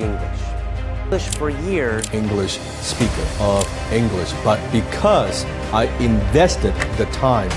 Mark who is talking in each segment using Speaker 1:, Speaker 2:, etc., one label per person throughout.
Speaker 1: English. English for years.
Speaker 2: English speaker of English, but because I invested the time.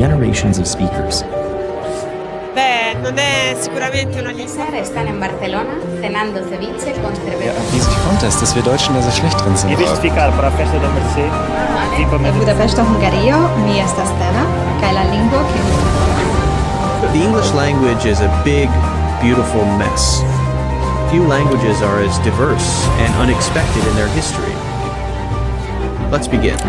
Speaker 3: generations of speakers.
Speaker 4: Beh, non è sicuramente una lingua.
Speaker 5: Sara están en Barcelona cenando ceviche con cerveza.
Speaker 6: Wie sich kommt es, dass wir Deutschen da so schlecht drin sind?
Speaker 7: Identificar para a festa da Mercê, tipo
Speaker 8: En Budapest, Hungario, mi esta Stella, kaj la lingvo que
Speaker 1: The English language is a big, beautiful mess. Few languages are as diverse and unexpected in their history. Let's begin.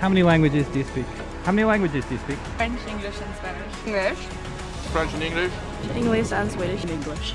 Speaker 7: How many languages do you speak? How many languages do you speak?
Speaker 4: French, English and Spanish. English.
Speaker 9: French and English.
Speaker 4: English and Swedish. English.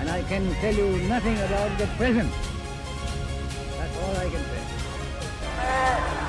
Speaker 7: And I can tell you nothing about the present. That's all I can say.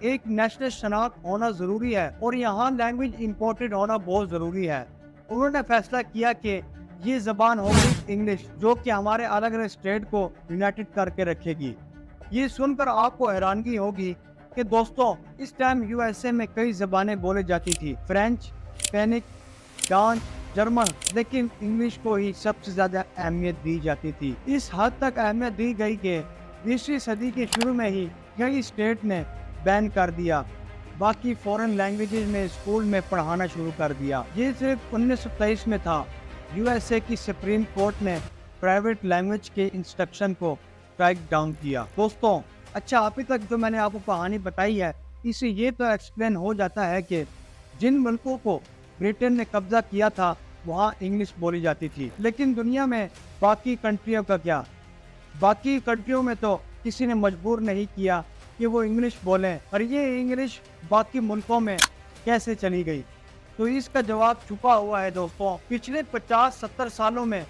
Speaker 10: ایک national شناخت ہونا ضروری ہے اور یہاں language important ہونا بہت ضروری ہے۔ انہوں نے فیصلہ کیا کہ یہ زبان ہوگی انگلش، جو کہ ہمارے الگ الگ اسٹیٹ کو یونائٹڈ کر کے رکھے گی۔ یہ سن کر آپ کو حیرانگی ہوگی کہ دوستوں اس ٹائم یو ایس اے میں کئی زبانیں بولی جاتی تھی، فرینچ، اسپینک، ڈانچ، جرمن، لیکن انگلش کو ہی سب سے زیادہ اہمیت دی جاتی تھی۔ اس حد تک اہمیت دی گئی کہ 20ویں صدی کے شروع میں ہی کئی اسٹیٹ نے بین کر دیا، باقی فورن لینگویجز میں اسکول میں پڑھانا شروع کر دیا۔ یہ صرف 1923 میں تھا۔ یو ایس اے کی سپریم کورٹ نے پرائیویٹ لینگویج کے انسٹرکشن کو اسٹرائک ڈاؤن کیا۔ دوستوں اچھا، ابھی تک جو میں نے آپ کو کہانی بتائی ہے، اس سے یہ تو ایکسپلین ہو جاتا ہے کہ جن ملکوں کو برٹن نے قبضہ کیا تھا وہاں انگلش بولی جاتی تھی، لیکن دنیا میں باقی کنٹریوں کا کیا؟ باقی کنٹریوں میں تو کسی نے مجبور نہیں کیا کہ وہ انگلش بولیں، اور یہ انگلش باقی ملکوں میں کیسے چلی گئی؟ تو اس کا جواب چھپا ہوا ہے دوستوں۔ پچھلے 50-70 سالوں میں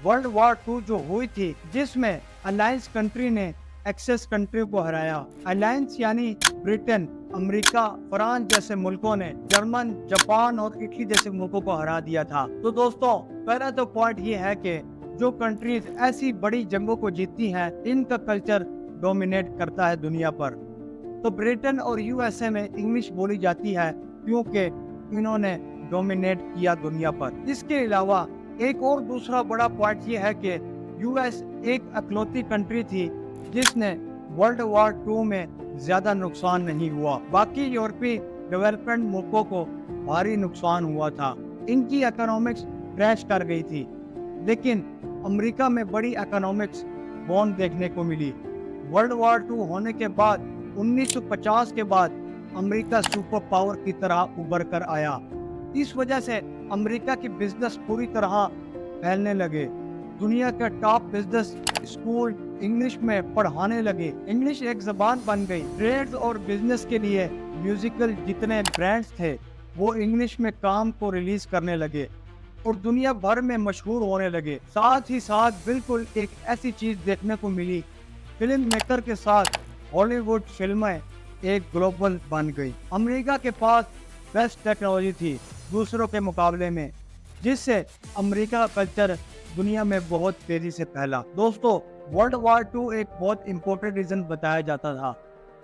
Speaker 10: ورلڈ وار 2 جو ہوئی تھی، جس میں الائنس کنٹری نے ایکسس کنٹری کو ہرایا۔ الائنس یعنی برٹن، امریکہ، فرانس جیسے ملکوں نے جرمن، جاپان اور اٹلی جیسے ملکوں کو ہرا دیا تھا۔ تو دوستوں پہلا تو پوائنٹ یہ ہے کہ جو کنٹریز ایسی بڑی جنگوں کو جیتتی ہیں، ان کا کلچر ڈومینیٹ کرتا ہے دنیا پر۔ تو برٹن اور یو ایس اے میں انگلش بولی جاتی ہے کیونکہ انہوں نے ڈومینیٹ کیا دنیا پر۔ اس کے علاوہ ایک اور دوسرا بڑا پوائنٹ یہ ہے کہ یو ایس ایک اکلوتی کنٹری تھی جس نے ورلڈ وار 2 میں زیادہ نقصان نہیں ہوا۔ باقی یورپی ڈیولپمنٹ ملکوں کو بھاری نقصان ہوا تھا، ان کی اکنامکس کریش کر گئی تھی، لیکن امریکہ میں بڑی اکنامکس بون دیکھنے کو ملی۔ ورلڈ وار 2 ہونے کے بعد 1950 کے بعد امریکہ سپر پاور کی طرح ابھر کر آیا۔ اس وجہ سے امریکہ کی بزنس پوری طرح پھیلنے لگے، دنیا کا ٹاپ بزنس اسکول انگلش میں پڑھانے لگے، انگلش ایک زبان بن گئی۔ ٹریڈ اور بزنس کے لیے میوزیکل جتنے برانڈز تھے وہ انگلش میں کام کو ریلیز کرنے لگے اور دنیا بھر میں مشہور ہونے لگے۔ ساتھ ہی ساتھ بالکل ایک ایسی چیز دیکھنے کو ملی، فلم میکر کے ساتھ ہالی ووڈ فلمیں ایک گلوبل بن گئی۔ امریکہ کے پاس بیسٹ ٹیکنالوجی تھی دوسروں کے مقابلے میں، جس سے امریکہ کا کلچر دنیا میں بہت تیزی سے پھیلا۔ دوستو ورلڈ وار 2 ایک بہت امپورٹنٹ ریزن بتایا جاتا تھا۔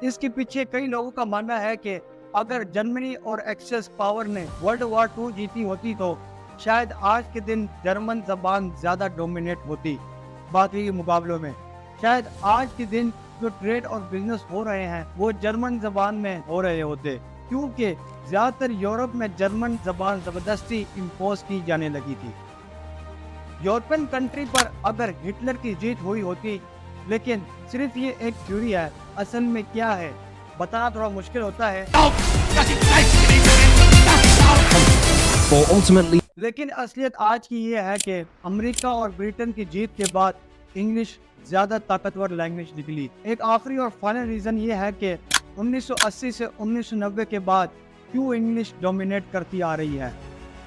Speaker 10: اس کے پیچھے کئی لوگوں کا ماننا ہے کہ اگر جرمنی اور ایکسس پاور نے ورلڈ وار 2 جیتی ہوتی تو شاید آج کے دن جرمن زبان زیادہ ڈومینیٹ ہوتی باقی کے مقابلوں میں۔ شاید آج کے دن جو ٹریڈ اور بزنس ہو رہے ہیں وہ جرمن زبان میں ہو رہے ہوتے، کیونکہ زیادہ تر یورپ میں جرمن زبان زبردستی امپوز کی جانے لگی تھی۔ یورپین کنٹری پر اگر ہٹلر کی جیت ہوئی ہوتی، لیکن صرف یہ ایک تھیوری ہے، اصل میں کیا ہے بتانا تھوڑا مشکل ہوتا ہے، لیکن اصلیت آج کی یہ ہے کہ امریکہ اور برٹن کی جیت کے بعد انگلش زیادہ طاقتور لینگویج نکلی۔ ایک آخری اور فائنل ریزن یہ ہے کہ 1980 سے 1990 کے بعد کیوں انگلش ڈومینیٹ کرتی آ رہی ہے،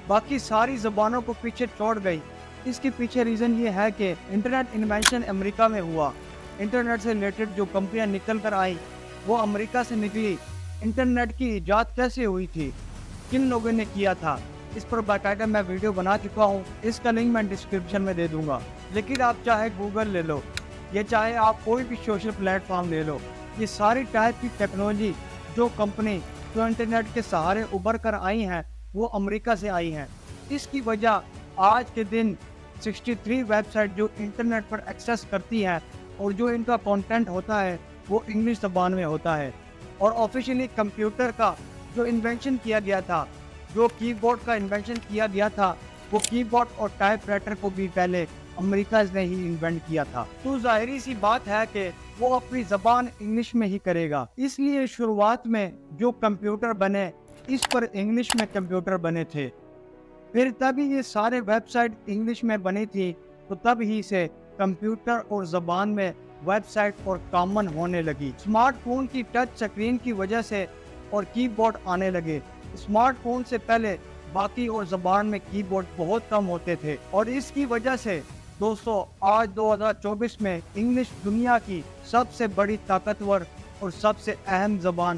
Speaker 10: باقی ساری زبانوں کو پیچھے چھوڑ گئی۔ اس کے پیچھے ریزن یہ ہے کہ انٹرنیٹ انوینشن امریکہ میں ہوا، انٹرنیٹ سے ریلیٹڈ جو کمپنیاں نکل کر آئیں وہ امریکہ سے نکلی۔ انٹرنیٹ کی ایجاد کیسے ہوئی تھی، کن لوگوں نے کیا تھا، اس پر باقاعدہ میں ویڈیو بنا چکا ہوں، اس کا لنک میں ڈسکرپشن میں دے دوں گا۔ لیکن آپ چاہے گوگل لے لو یا چاہے آپ کوئی بھی سوشل پلیٹ فارم لے لو، یہ ساری ٹائپ کی ٹیکنالوجی جو کمپنی جو انٹرنیٹ کے سہارے ابھر کر آئی ہیں وہ امریکہ سے آئی ہیں۔ اس کی وجہ آج کے دن 63 ویب سائٹ جو انٹرنیٹ پر ایکسیس کرتی ہیں اور جو ان کا کنٹینٹ ہوتا ہے وہ انگلش زبان میں ہوتا ہے، اور آفیشیلی کمپیوٹر کا جو انوینشن کیا گیا تھا، جو کی بورڈ کا انوینشن کیا گیا تھا، وہ کی بورڈ اور ٹائپ رائٹر کو بھی پہلے امریکہ نے ہی انوینٹ کیا تھا۔ تو ظاہری سی بات ہے کہ وہ اپنی زبان انگلش میں ہی کرے گا، اس لیے شروعات میں جو کمپیوٹر بنے اس پر انگلش میں کمپیوٹر بنے تھے، پھر تب ہی یہ سارے ویب سائٹ انگلش میں بنی تھی، تو تب ہی سے کمپیوٹر اور زبان میں ویب سائٹ اور کامن ہونے لگی۔ اسمارٹ فون کی ٹچ سکرین کی وجہ سے اور کی بورڈ آنے لگے۔ اسمارٹ فون سے پہلے باقی اور زبان میں کی بورڈ بہت کم ہوتے تھے، اور اس کی وجہ سے دوستو آج 2024 میں انگلش دنیا کی سب سے بڑی طاقتور اور سب سے اہم زبان